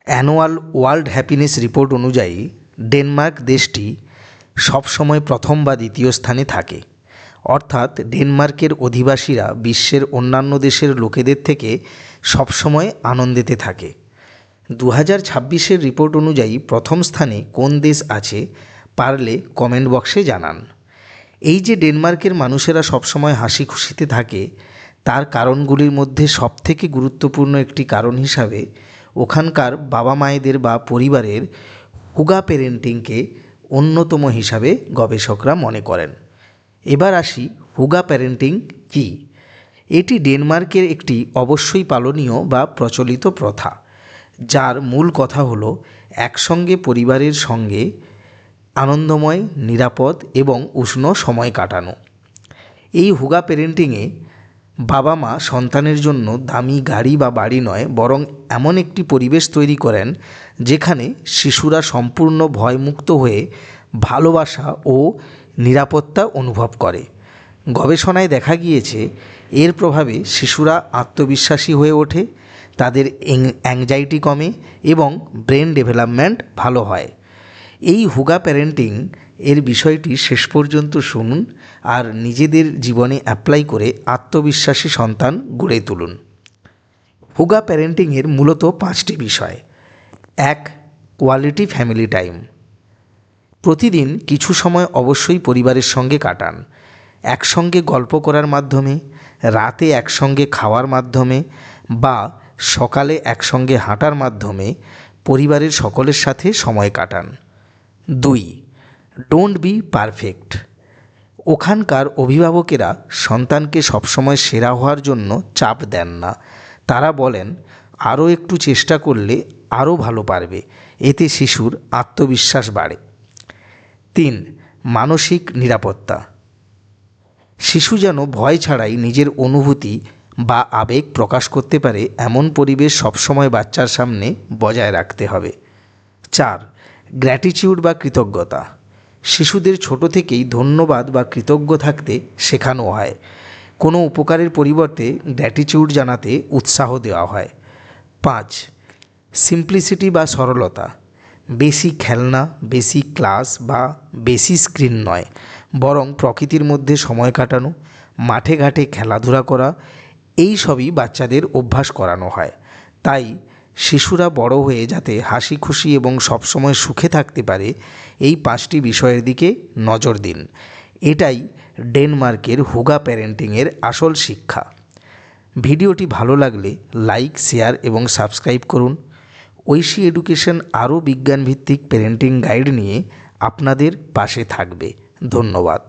Annual world happiness report অনুযায়ী Denmark দেশটি সবসময় প্রথম বা দ্বিতীয় স্থানে থাকে। অর্থাৎ ডেনমার্কের অধিবাসীরা বিশ্বের অন্যান্য দেশের লোকেদের থেকে সবসময় আনন্দেতে থাকে। 2026-এর রিপোর্ট অনুযায়ী প্রথম স্থানে কোন দেশ আছে পারলে কমেন্ট বক্সে জানান। এই যে ডেনমার্কের মানুষেরা সবসময় হাসি খুশিতে থাকে, তার কারণগুলির মধ্যে সবথেকে গুরুত্বপূর্ণ একটি কারণ হিসাবে ওখানকার বাবা মায়েদের বা পরিবারের হুগা প্যারেন্টিংকে অন্যতম হিসাবে গবেষকরা মনে করেন। এবার আসি হুগা প্যারেন্টিং কী। এটি ডেনমার্কের একটি অবশ্যই পালনীয় বা প্রচলিত প্রথা, যার মূল কথা হলো একসঙ্গে পরিবারের সঙ্গে আনন্দময়, নিরাপদ এবং উষ্ণ সময় কাটানো। এই হুগা প্যারেন্টিংয়ে বাবা মা সন্তানের জন্য দামি গাড়ি বা বাড়ি নয়, বরং এমন একটি পরিবেশ তৈরি করেন যেখানে শিশুরা সম্পূর্ণ ভয়মুক্ত হয়ে ভালোবাসা ও নিরাপত্তা অনুভব করে। গবেষণায় দেখা গিয়েছে এর প্রভাবে শিশুরা আত্মবিশ্বাসী হয়ে ওঠে, তাদের অ্যাংজাইটি কমে এবং ব্রেন ডেভেলপমেন্ট ভালো হয়। এই হুগা প্যারেন্টিং এর বিষয়টি শেষ পর্যন্ত শুনুন আর নিজেদের জীবনে অ্যাপ্লাই করে আত্মবিশ্বাসী সন্তান গড়ে তুলুন। হুগা প্যারেন্টিংয়ের মূলত 5টি বিষয়। 1. Quality family time. প্রতিদিন কিছু সময় অবশ্যই পরিবারের সঙ্গে কাটান। একসঙ্গে গল্প করার মাধ্যমে, রাতে একসঙ্গে খাওয়ার মাধ্যমে বা সকালে একসঙ্গে হাঁটার মাধ্যমে পরিবারের সকলের সাথে সময় কাটান। 2. Don't be perfect. ওখানকার অভিভাবকেরা সন্তানকে সবসময় সেরা হওয়ার জন্য চাপ দেন না। তারা বলেন আরও একটু চেষ্টা করলে আরও ভালো পারবে, এতে শিশুর আত্মবিশ্বাস বাড়ে। 3. মানসিক নিরাপত্তা। শিশু যেন ভয় ছাড়াই নিজের অনুভূতি বা আবেগ প্রকাশ করতে পারে এমন পরিবেশ সবসময় বাচ্চার সামনে বজায় রাখতে হবে। 4. গ্র্যাটিটিউড বা কৃতজ্ঞতা। শিশুদের ছোট থেকেই ধন্যবাদ বা কৃতজ্ঞ থাকতে শেখানো হয়। কোনো উপকারের পরিবর্তে গ্র্যাটিটিউড জানাতে উৎসাহ দেওয়া হয়। 5. সিম্পলিসিটি বা সরলতা। বেশি খেলনা, বেশি ক্লাস বা বেশি স্ক্রিন নয়, বরং প্রকৃতির মধ্যে সময় কাটানো, মাঠে ঘাটে খেলাধুলা করা, এই সবই বাচ্চাদের অভ্যাস করানো হয়। তাই শিশুরা বড় হয়ে যাতে হাসি খুশি এবং সবসময় সুখে থাকতে পারে, এই 5টি বিষয়ের দিকে নজর দিন। এটাই ডেনমার্কের হুগা প্যারেন্টিংয়ের আসল শিক্ষা। ভিডিওটি ভালো লাগলে লাইক, শেয়ার এবং সাবস্ক্রাইব করুন। ঐশী এডুকেশন আরও বিজ্ঞানভিত্তিক প্যারেন্টিং গাইড নিয়ে আপনাদের পাশে থাকবে। ধন্যবাদ।